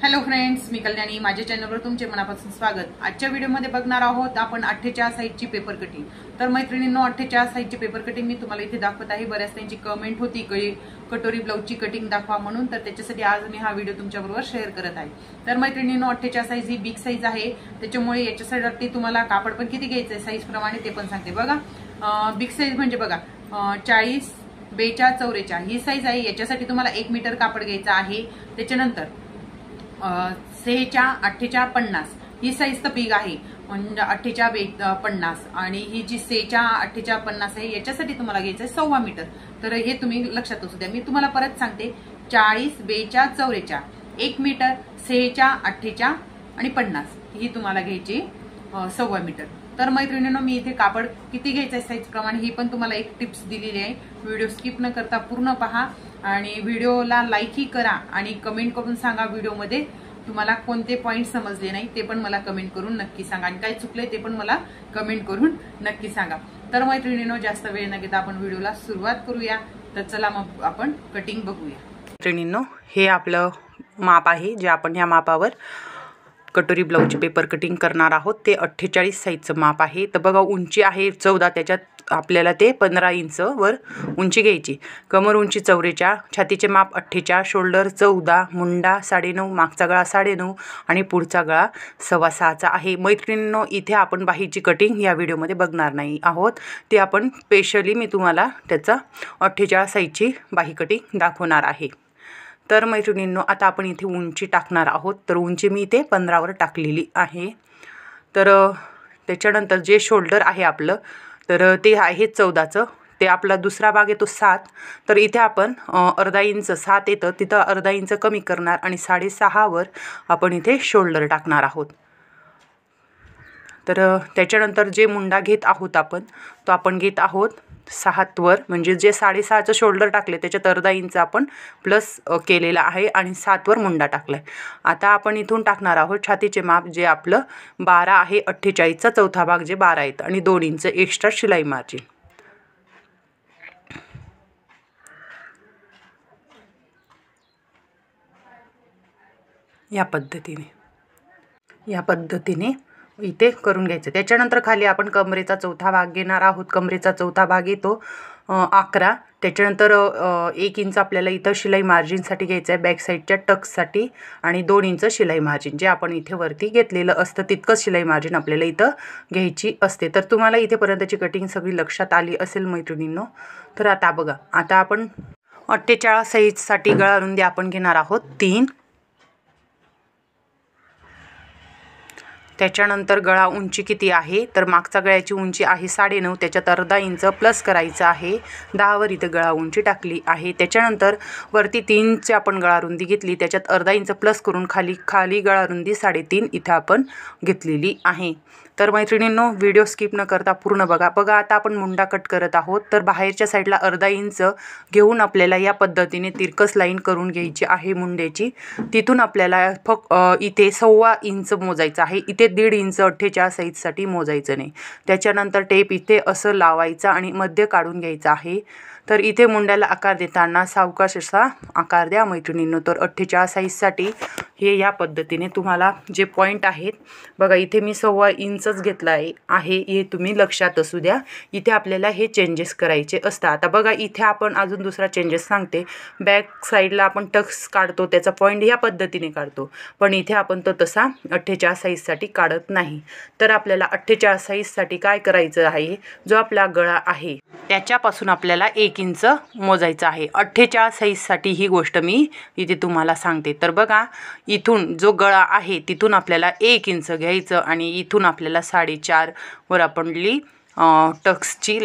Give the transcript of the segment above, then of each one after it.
Hello friends, मी कल्याणी. माझ्या चॅनलवर तुमचे मनापासून स्वागत. आजच्या व्हिडिओमध्ये बघणार आहोत आपण 48 साईजची पेपर कटिंग. तर मैत्रिणींनो, 48 साईजची पेपर कटिंग मी तुम्हाला इथे दाखवत आहे. बऱ्याच त्यांची कमेंट होती की कटोरी ब्लाऊजची कटिंग दाखवा म्हणून, तर त्याच्यासाठी आज मी हा व्हिडिओ तुमच्याबरोबर शेअर करत आहे. तर मैत्रिणींनो, 48 साईज ही बिग साईज आहे, त्याच्यामुळे याच्यासाठी तुम्हाला कापड पण किती घ्यायचं आहे साईज प्रमाणे ते पण सांगते बघा. बिग साईज म्हणजे बघा 40, 42, 44 ही साईज आहे. याच्यासाठी तुम्हाला 1 मीटर कापड घ्यायचं आहे. त्याच्यानंतर 6च्या 8च्या 50 ही साईज तर बिग आहे, म्हणजे 8च्या 50 आणि ही जी 6च्या 8च्या 50 आहे याच्यासाठी तुम्हाला घ्यायचं आहे 1.25 मीटर. तर हे तुम्ही लक्षात असू द्या. मी तुम्हाला परत सांगते, 40, 42, 44 1 मीटर, 6च्या 8च्या आणि 50 ही तुम्हाला घ्यायची 1.25 मीटर. तर मैत्रिणींनो, मी इथे कापड किती घ्यायचं आहे साईज प्रमाणे ही पण तुम्हाला एक टिप्स दिलेली आहे. व्हिडिओ स्किप न करता पूर्ण पहा आणि व्हिडिओला लाईकही करा आणि कमेंट करून सांगा व्हिडिओमध्ये तुम्हाला कोणते पॉइंट समजले नाही ते पण मला कमेंट करून नक्की सांगा, आणि काय चुकले ते पण मला कमेंट करून नक्की सांगा. तर मैत्रिणींनो, जास्त वेळ न घेता आपण व्हिडिओला सुरुवात करूया. तर चला मग आपण कटिंग बघूया. मैत्रिणींनो, हे आपलं माप आहे जे आपण ह्या मापावर कटोरी ब्लाऊजची पेपर कटिंग करणार आहोत. ते 48 साईजचं माप आहे. तर बघा, उंची आहे 14, त्याच्यात आपल्याला ते 15 इंच वर उंची घ्यायची. कमर उंची 44, छातीचे माप 48, शोल्डर 14, मुंडा 9.5, मागचा गळा 9.5 आणि पुढचा गळा 6.25 आहे. मैत्रिणींनो, इथे आपण बाहीची कटिंग या व्हिडिओमध्ये बघणार नाही आहोत. ते आपण स्पेशली मी तुम्हाला त्याचा 48 साईजची बाही कटिंग दाखवणार आहे. तर मैत्रिणींनो, आता आपण इथे उंची टाकणार आहोत. तर उंची मी इथे 15वर टाकलेली आहे. तर त्याच्यानंतर जे शोल्डर आहे आपलं, तर ते आहे 14चं. ते आपला दुसरा भाग येतो 7. तर इथे आपण अर्धा इंच 7 येतं, तिथं अर्धा इंच कमी करणार आणि 6.5वर आपण इथे शोल्डर टाकणार आहोत. तर त्याच्यानंतर जे मुंडा घेत आहोत आपण, तो आपण घेत आहोत 7वर, म्हणजे जे 6.5चं शोल्डर टाकले त्याच्यात अर्धा इंच आपण प्लस केलेला आहे आणि 7वर मुंडा टाकला आहे. आता आपण इथून टाकणार आहोत छातीचे माप, जे आपलं 12 आहे. 48चा चौथा भाग जे 12 येतं आणि 2 इंच एक्स्ट्रा शिलाई मार्जिन. या पद्धतीने इथे करून घ्यायचं. त्याच्यानंतर खाली आपण कमरेचा चौथा भाग घेणार आहोत. कमरेचा चौथा भाग येतो 11. त्याच्यानंतर 1 इंच आपल्याला इथं शिलाई मार्जिनसाठी घ्यायचं आहे, बॅक साईडच्या टक्ससाठी, आणि 2 इंच शिलाई मार्जिन जे आपण इथे वरती घेतलेलं असतं तितकंच शिलाई मार्जिन आपल्याला इथं घ्यायची असते. तर तुम्हाला इथेपर्यंतची कटिंग सगळी लक्षात आली असेल मैत्रिणींनो. तर आता बघा, आता आपण 48 साईजसाठी गळा रुंदी आपण घेणार आहोत 3. त्याच्यानंतर गळा उंची किती आहे, तर मागचा गळ्याची उंची आहे 9.5, त्याच्यात अर्धा इंच प्लस करायचं आहे. 10वर इथं गळा उंची टाकली आहे. त्याच्यानंतर वरती 3ची आपण गळा रुंदी घेतली, त्याच्यात अर्धा इंच प्लस करून खाली गळा रुंदी 3.5 इथं आपण घेतलेली आहे. तर मैत्रिणींनो, व्हिडिओ स्किप न करता पूर्ण बघा. आता आपण मुंडा कट करत आहोत. तर बाहेरच्या साईडला अर्धा इंच घेऊन आपल्याला या पद्धतीने तिरकस लाईन करून घ्यायची आहे मुंड्याची. तिथून आपल्याला फक्त इथे 1.25 इंच मोजायचं आहे. इथे 1.5 इंच 48 साईजसाठी मोजायचं नाही. त्याच्यानंतर टेप इथे असं लावायचा आणि मध्य काढून घ्यायचं आहे. तर इथे मुंड्याला आकार देताना सावकाश असा आकार द्या मैत्रिणींनो. तर 48 साईजसाठी हे या पद्धतीने तुम्हाला जे पॉईंट आहेत बघा, इथे मी 1.25 इंचच घेतला आहे. हे तुम्ही लक्षात असू द्या. इथे आपल्याला हे चेंजेस करायचे असतात. आता बघा, इथे आपण अजून दुसरा चेंजेस सांगते. बॅक साईडला आपण टक्स काढतो, त्याचा पॉईंट या पद्धतीने काढतो, पण इथे आपण तो तसा 48 साईजसाठी काढत नाही. तर आपल्याला 48 साईजसाठी काय करायचं आहे, जो आपला गळा आहे त्याच्यापासून आपल्याला 1 इंच मोजायचं आहे. 48 साईजसाठी ही गोष्ट मी इथे तुम्हाला सांगते. तर बघा, इथून जो गळा आहे तिथून आपल्याला 1 इंच घ्यायचं आणि इथून आपल्याला 4.5 वर आपली टक्सची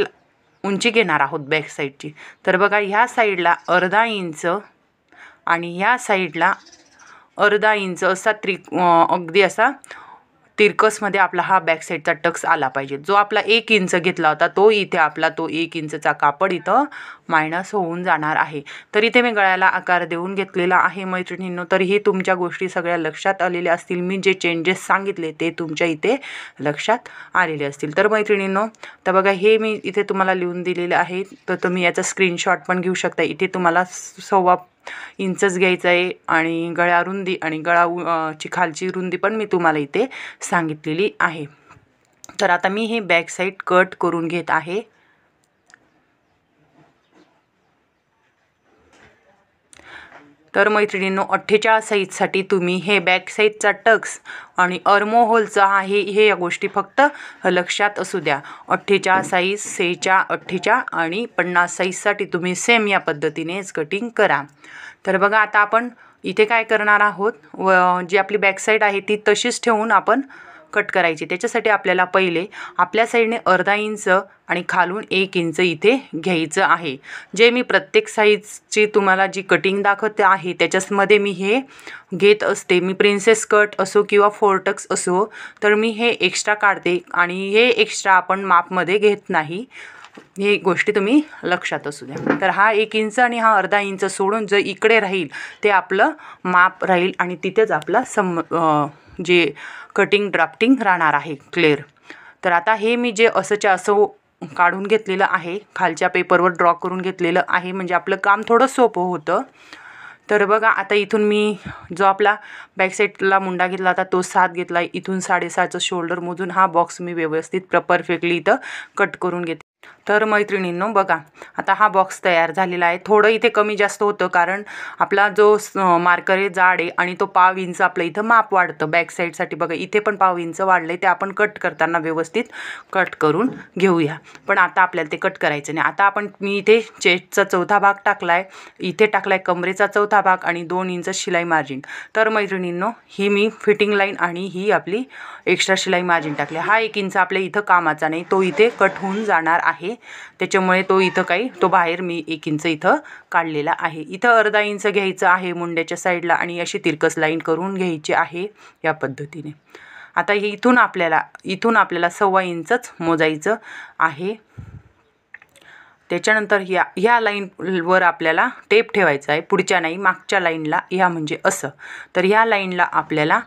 उंची घेणार आहोत बॅक साईडची. तर बघा, ह्या साईडला अर्धा इंच आणि ह्या साईडला अर्धा इंच असा अगदी असा तिरकसमध्ये आपला हा बॅक साईडचा टक्स आला पाहिजे. जो आपला 1 इंच घेतला होता तो इथे आपला तो 1 इंचचा कापड इथं मायनस होऊन जाणार आहे. तर इथे मी गळ्याला आकार देऊन घेतलेला आहे मैत्रिणींनो. तर ही तुमच्या गोष्टी सगळ्या लक्षात आलेल्या असतील. मी जे चेंजेस सांगितले ते तुमच्या इथे लक्षात आलेले असतील. तर मैत्रिणींनो, तर बघा, हे मी इथे तुम्हाला लिहून दिलेले आहे. तर तुम्ही याचा स्क्रीनशॉट पण घेऊ शकता. इथे तुम्हाला इंचच घ्यायचं आहे आणि गळा रुंदी आणि ची खालची रुंदी पण मी तुम्हाला इथे सांगितलेली आहे. तर आता मी हे बॅक साईड कट करून घेत आहे. तर मैत्रिणींनो 48 साईजसाठी तुम्ही हे बॅक साईडचा टक्स आणि अर्महोलचा आहे हे या गोष्टी फक्त लक्षात असू द्या. 48 साईज, 46, 48 आणि 50 साईजसाठी तुम्ही सेम या पद्धतीनेच कटिंग करा. तर बघा आता आपण इथे काय करणार आहोत, व जी आपली बॅक साईड आहे ती तशीच ठेवून आपण कट करायची. त्याच्यासाठी आपल्याला पहिले आपल्या साईडने अर्धा इंच आणि खालून 1 इंच इथे घ्यायचं आहे. जे मी प्रत्येक साईजची तुम्हाला जी कटिंग दाखवते आहे त्याच्यामध्ये मी हे घेत असते. मी प्रिन्सेस कट असो किंवा 4 टक्स असो, तर मी हे एक्स्ट्रा काढते आणि हे एक्स्ट्रा आपण मापमध्ये घेत नाही. ही गोष्टी तुम्ही लक्षात असू द्या. तर हा 1 इंच आणि हा अर्धा इंच सोडून जे इकडे राहील ते आपलं माप राहील आणि तिथेच आपला जे कटिंग ड्राफ्टिंग राहणार आहे क्लिअर. तर आता हे मी जे असंच्या असं काढून घेतलेलं आहे, खालच्या पेपरवर ड्रॉ करून घेतलेलं आहे, म्हणजे आपलं काम थोडं सोपं होतं. तर बघा आता इथून मी जो आपला बॅक साईडला मुंडा घेतला होता तो 7 घेतला. इथून 6.5चं शोल्डर मोजून हा बॉक्स मी व्यवस्थित परफेक्टली इथं कट करून घेते. तर मैत्रिणींनो बघा आता हा बॉक्स तयार झालेला आहे. थोडं इथे कमी जास्त होतं कारण आपला जो मार्कर आहे जाड आहे आणि तो 1/2 इंच आपलं इथं माप वाढतं बॅक साईडसाठी. बघा इथे पण 1/2 इंच वाढलं आहे, ते आपण कट करताना व्यवस्थित कट करून घेऊया. पण आता आपल्याला ते कट करायचं नाही. आता मी इथे चेस्टचा 4था भाग टाकला आहे, इथे टाकला आहे कमरेचा 4था भाग आणि 2 इंच शिलाई मार्जिन. तर मैत्रिणींनो ही मी फिटिंग लाईन आणि ही आपली एक्स्ट्रा शिलाई मार्जिन टाकली. हा 1 इंच आपल्या इथं कामाचा नाही, तो इथे कट होऊन जाणार आहे. त्याच्यामुळे तो इथं तो बाहेर मी 1 इंच इथं काढलेला आहे. इथं अर्धा इंच घ्यायचं आहे मुंड्याच्या साईडला आणि अशी तिरकस लाईन करून घ्यायची आहे या पद्धतीने. आता हे इथून आपल्याला 1.25 इंचच मोजायचं आहे. त्याच्यानंतर ह्या लाईनवर आपल्याला टेप ठेवायचा आहे, पुढच्या नाही मागच्या लाईनला, ह्या म्हणजे असं. तर ह्या लाईनला आपल्याला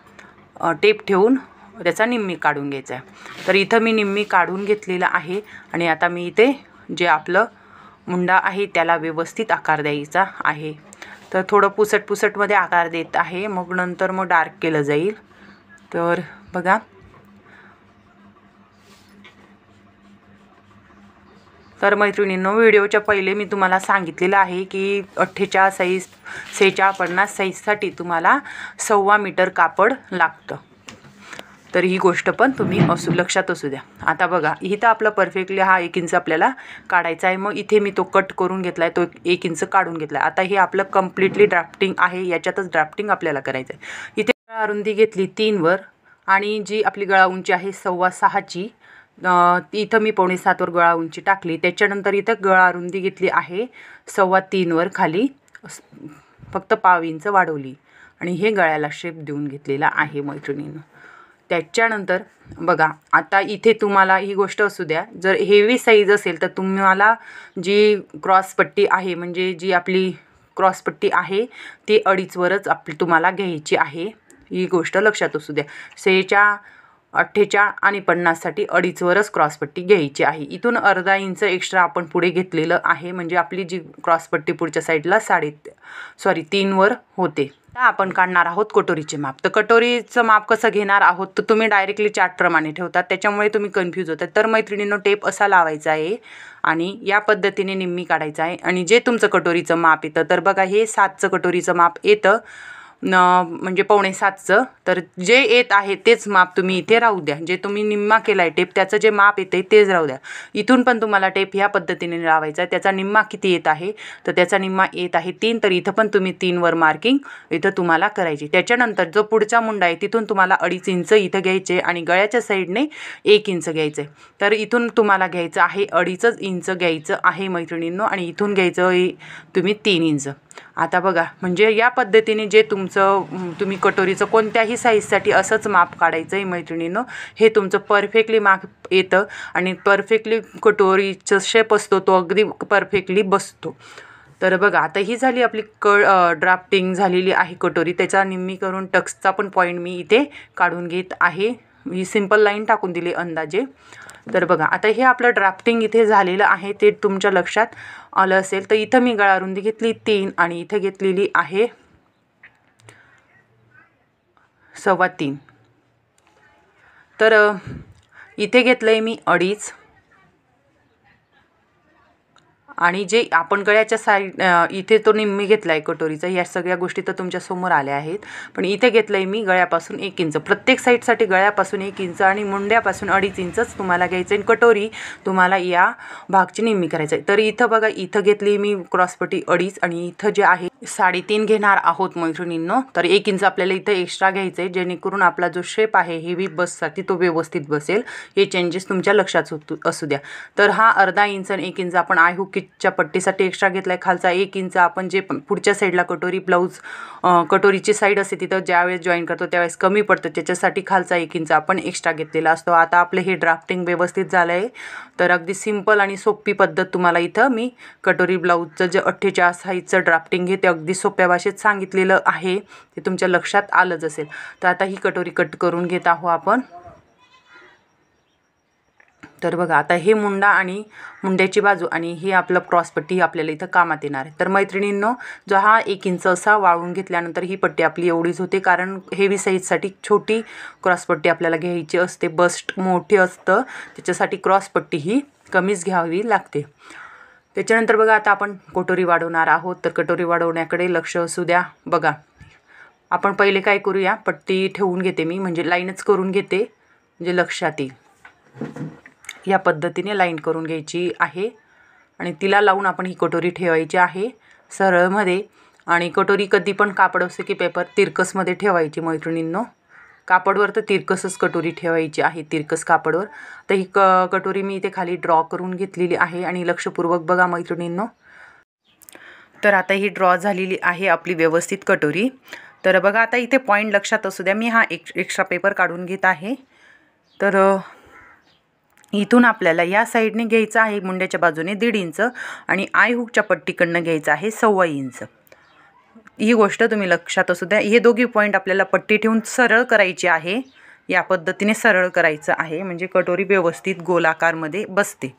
टेप ठेवून त्याचा निम्मी काढून घ्यायचा आहे. तर इथं मी निम्मी काढून घेतलेलं आहे आणि आता मी इथे जे आपलं मुंडा आहे त्याला व्यवस्थित आकार द्यायचा आहे. तर थोडं पुसटमध्ये आकार देत आहे, मग नंतर मग डार्क केलं जाईल. तर बघा तर मैत्रिणींनो व्हिडिओच्या पहिले मी तुम्हाला सांगितलेलं आहे की 48 साईज, 46, 50 साईजसाठी तुम्हाला 1.25 मीटर कापड लागतं. तर ही गोष्ट पण तुम्ही लक्षात असू द्या. आता बघा इथं आपलं परफेक्टली हा 1 इंच आपल्याला काढायचा आहे. मग इथे मी तो कट करून घेतला आहे, तो 1 इंच काढून घेतला आहे. आता हे आपलं कम्प्लिटली ड्राफ्टिंग आहे, याच्यातच ड्राफ्टिंग आपल्याला करायचं आहे. इथे रुंदी घेतली 3 वर आणि जी आपली गळा उंची आहे 6.25ची, इथं मी 6.25 वर गळा उंची टाकली. त्याच्यानंतर इथं गळा रुंदी घेतली आहे 3.25 वर, खाली फक्त 1/2 इंच वाढवली आणि हे गळ्याला शेप देऊन घेतलेला आहे मैत्रिणींनो. त्याच्यानंतर बघा आता इथे तुम्हाला ही गोष्ट असू द्या, जर हेवी साईज असेल तर तुम्हाला जी क्रॉसपट्टी आहे, म्हणजे जी आपली क्रॉसपट्टी आहे ती 2.5 वरच तुम्हाला घ्यायची आहे. ही गोष्ट लक्षात असू द्या. 46, 48 आणि 50साठी 2.5 वरच क्रॉसपट्टी घ्यायची आहे. इथून अर्धा इंच एक्स्ट्रा आपण पुढे घेतलेलं आहे, म्हणजे आपली जी क्रॉसपट्टी पुढच्या साईडला 3 वर होते. आपण काढणार आहोत कटोरीचे माप. तर कटोरीचं माप कसं घेणार आहोत तर तुम्ही डायरेक्टली चार्टप्रमाणे ठेवतात, त्याच्यामुळे तुम्ही कन्फ्यूज होतात. तर मैत्रिणींनो टेप असा लावायचा आहे आणि या पद्धतीने निम्मी काढायचं आहे. आणि जे तुमचं कटोरीचं माप येतं, तर बघा हे 7चं कटोरीचं माप येतं, म्हणजे 6.25चं. तर जे येत आहे तेच माप तुम्ही इथे राहू द्या. जे तुम्ही निम्मा केला आहे टेप त्याचं जे माप येते तेच राहू द्या. इथून पण तुम्हाला टेप ह्या पद्धतीने लावायचा आहे. त्याचा निम्मा किती येत आहे तर त्याचा निम्मा येत आहे 3. तर इथं पण तुम्ही 3 वर मार्किंग इथं तुम्हाला करायची. त्याच्यानंतर जो पुढचा मुंडा आहे तिथून तुम्हाला 2.5 इंच इथं घ्यायचे आणि गळ्याच्या साईडने 1 इंच घ्यायचं आहे. तर इथून तुम्हाला घ्यायचं आहे 2.5 इंच घ्यायचं आहे मैत्रिणींनो, आणि इथून घ्यायचं तुम्ही 3 इंच. आता बघा म्हणजे या पद्धतीने जे तुम्ही कटोरीचं कोणत्याही साईजसाठी असंच माप काढायचं आहे मैत्रिणींनो. हे तुमचं परफेक्टली माप येतं आणि परफेक्टली कटोरीचं शेप असतो तो अगदी परफेक्टली बसतो. तर बघा आता ही झाली आपली ड्राफ्टिंग झालेली आहे कटोरी. त्याचा निम्मी करून टक्सचा पण पॉईंट मी इथे काढून घेत आहे. ही सिंपल लाईन टाकून दिली अंदाजे. तर बघा आता हे आपलं ड्राफ्टिंग इथे झालेलं आहे ते तुमच्या लक्षात आलं असेल. तर इथं मी गळा रुंदी घेतली 3 आणि इथे घेतलेली आहे 3.25. तर इथे घेतलं आहे मी 2.5 आणि जे आपण गळ्याच्या साईड इथे तो निम्मी घेतला आहे कटोरीचा. ह्या सगळ्या गोष्टी तर तुमच्यासमोर आल्या आहेत. पण इथे घेतलं आहे मी गळ्यापासून 1 इंच. प्रत्येक साईडसाठी गळ्यापासून 1 इंच आणि मुंड्यापासून 2.5 इंचच तुम्हाला घ्यायचं आहे. कटोरी तुम्हाला या भागची निम्मी करायचं आहे. तर इथं बघा इथं घेतली मी क्रॉसपट्टी 2.5 आणि इथं जे आहे 3.5 घेणार आहोत मैत्रिणींनो. तर 1 इंच आपल्याला इथं एक्स्ट्रा घ्यायचं आहे जेणेकरून आपला जो शेप आहे हेवी बससाठी तो व्यवस्थित बसेल. हे चेंजेस तुमच्या लक्षात असू द्या. तर हा अर्धा इंच आणि 1 इंच आपण आय हुकच्या पट्टीसाठी एक्स्ट्रा घेतला आहे. खालचा 1 इंच आपण जे पुढच्या साईडला कटोरी ब्लाऊज कटोरीची साईड असते तिथं ज्यावेळेस जॉईन करतो त्यावेळेस कमी पडतं त्याच्यासाठी खालचा 1 इंच आपण एक्स्ट्रा घेतलेला असतो. आता आपलं हे ड्राफ्टिंग व्यवस्थित झालं आहे. तर अगदी सिंपल आणि सोपी पद्धत तुम्हाला इथं मी कटोरी ब्लाऊजचं जे 48 साईजचं ड्राफ्टिंग आहे ते अगदी सोप्या भाषेत सांगितलेलं आहे. ते तुमच्या लक्षात आलंच असेल. तर आता ही कटोरी कट करून घेत आहोत आपण. तर बघा आता हे मुंडा आणि मुंड्याची बाजू आणि ही आपलं क्रॉसपट्टी आपल्याला इथं कामात येणार आहे. तर मैत्रिणींनो जो हा 1 इंच असा वाळून घेतल्यानंतर ही पट्टी आपली एवढीच होते कारण हेवी साईजसाठी छोटी क्रॉसपट्टी आपल्याला घ्यायची असते. बस्ट मोठी असतं त्याच्यासाठी क्रॉसपट्टी ही कमीच घ्यावी लागते. त्याच्यानंतर बघा आता आपण कटोरी वाढवणार आहोत. तर कटोरी वाढवण्याकडे लक्ष असू द्या. बघा आपण पहिले काय करूया पट्टी ठेवून घेते मी म्हणजे लाईनच करून घेते म्हणजे लक्षात येईल. या पद्धतीने लाईन करून घ्यायची आहे आणि तिला लावून आपण ही कटोरी ठेवायची आहे सरळमध्ये. आणि कटोरी कधी पण कापड असते की पेपर तिरकसमध्ये ठेवायची मैत्रिणींनो. कापडवर तर तिरकसच कटोरी ठेवायची आहे तिरकस कापडवर. तर ही कटोरी मी इथे खाली ड्रॉ करून घेतलेली आहे आणि लक्षपूर्वक बघा मैत्रिणींनो. तर आता ही ड्रॉ झालेली आहे आपली व्यवस्थित कटोरी. तर बघा आता इथे पॉईंट लक्षात असू द्या. मी हा एक्स्ट्रा पेपर काढून घेत आहे. तर इथून आपल्याला या साईडने घ्यायचं आहे मुंड्याच्या बाजूने 1.5 इंच आणि आय हुकच्या पट्टीकडनं घ्यायचं आहे 1.25 इंच. ही गोष्ट तुम्ही लक्षात असू द्या. हे दोघी पॉईंट आपल्याला पट्टी ठेवून सरळ करायची आहे. या पद्धतीने सरळ करायचं आहे म्हणजे कटोरी व्यवस्थित गोलाकारमध्ये बसते.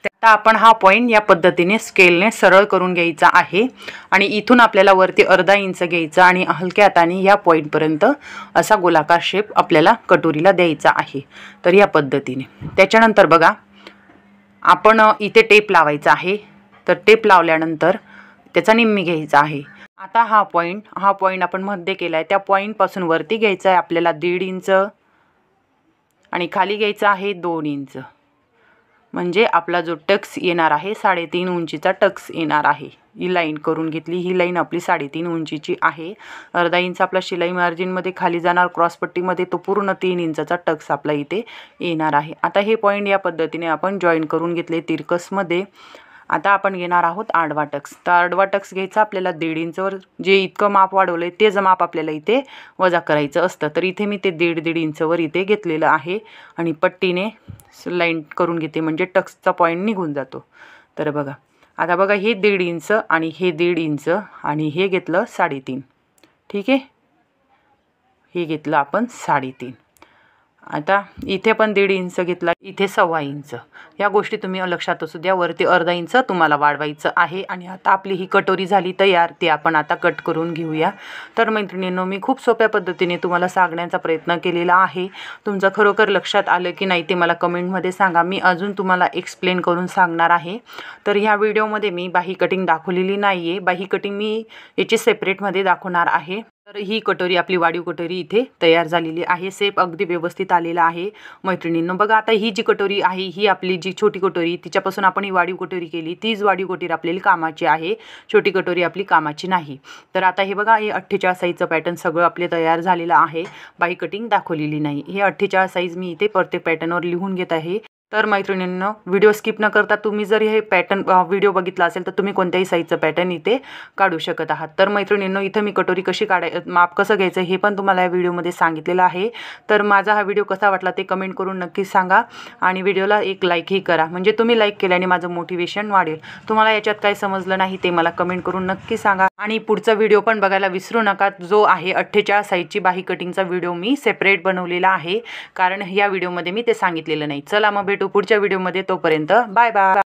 आता आपण हा पॉईंट या पद्धतीने स्केलने सरळ करून घ्यायचा आहे आणि इथून आपल्याला वरती अर्धा इंच घ्यायचा आणि हलक्या हाताने या पॉईंटपर्यंत असा गोलाकार शेप आपल्याला कटोरीला द्यायचा आहे. तर या पद्धतीने त्याच्यानंतर बघा आपण इथे टेप लावायचा आहे. तर टेप लावल्यानंतर त्याचा निम्मी घ्यायचा आहे. आता हा पॉईंट आपण मध्ये केला आहे त्या पॉईंटपासून वरती घ्यायचा आहे आपल्याला 1.5 इंच आणि खाली घ्यायचा आहे 2 इंच. म्हणजे आपला जो टक्स येणार आहे 3.5 उंचीचा टक्स येणार आहे. ही लाईन करून घेतली. ही लाईन आपली 3.5 उंचीची आहे. अर्धा इंच आपला शिलाई मार्जिनमध्ये खाली जाणार क्रॉसपट्टीमध्ये तो पूर्ण 3 इंचाचा टक्स आपला इथे येणार आहे. आता हे पॉईंट या पद्धतीने आपण जॉईन करून घेतले तिरकसमध्ये. आता आपण घेणार आहोत आडवा टक्स. तर आडवा टक्स घ्यायचा आपल्याला 1.5 इंचवर जे इतकं माप वाढवलं आहे तेच माप आपल्याला इथे वजा करायचं असतं. तर इथे मी ते 1.5 इंचवर इथे घेतलेलं आहे आणि पट्टीने लाईन करून घेते म्हणजे टक्सचा पॉईंट निघून जातो. तर बघा आता बघा हे 1.5 इंच आणि हे 1.5 इंच आणि हे घेतलं 3.5. ठीक आहे. हे घेतलं आपण 3.5. आता इथे पण 1.5 इंच घेतला इथे 1.25 इंच. या गोष्टी तुम्ही लक्षात असू द्या. वरती अर्धा इंच तुम्हाला वाढवायचं आहे. आणि आता आपली ही कटोरी झाली तयार. ती आपण आता कट करून घेऊया. तर मैत्रिणींनो मी खूप सोप्या पद्धतीने तुम्हाला सांगण्याचा प्रयत्न केलेला आहे. तुमचं खरोखर लक्षात आलं की नाही ते मला कमेंटमध्ये सांगा. मी अजून तुम्हाला एक्सप्लेन करून सांगणार आहे. तर ह्या व्हिडिओमध्ये मी बाही कटिंग दाखवलेली नाही आहे. बाही कटिंग मी याची सेपरेटमध्ये दाखवणार आहे. तर ही कटोरी आपली वाढीव कटोरी इथे तयार झालेली आहे. शेप अगदी व्यवस्थित आलेला आहे मैत्रिणींनो. बघा आता ही जी कटोरी आहे ही आपली जी छोटी कटोरी तिच्यापासून आपण ही वाढीव कटोरी केली. तीच वाढीव कटोरी आपल्याला कामाची आहे. छोटी कटोरी आपली कामाची नाही. तर आता हे बघा हे 48 साईजचं पॅटर्न सगळं आपले तयार झालेलं आहे. बाही कटिंग दाखवलेली नाही. हे 48 साईज मी इथे प्रत्येक पॅटर्नवर लिहून घेत आहे. तर मैत्रिणींनो, व्हिडिओ स्किप न करता तुम्ही जर हे पॅटर्न व्हिडिओ बघितला असेल तर तुम्ही कोणत्याही साईजचं पॅटर्न इथे काढू शकत आहात. तर मैत्रिणींनो, इथं मी कटोरी कशी माप कसं घ्यायचं हे पण तुम्हाला या व्हिडिओमध्ये सांगितलेलं आहे. तर माझा हा व्हिडिओ कसा वाटला ते कमेंट करून नक्की सांगा आणि व्हिडिओला एक लाईकही करा, म्हणजे तुम्ही लाईक केल्याने माझं मोटिवेशन वाढेल. तुम्हाला याच्यात काय समजलं नाही ते मला कमेंट करून नक्की सांगा. आणि पुढचा व्हिडिओ पण बघायला विसरू नका, जो आहे 48 साईजची बाही कटिंगचा व्हिडिओ मी सेपरेट बनवलेला आहे, कारण या व्हिडिओमध्ये मी ते सांगितलेलं नाही. चला मग भेटू पुढच्या व्हिडिओमध्ये, तोपर्यंत बाय बाय.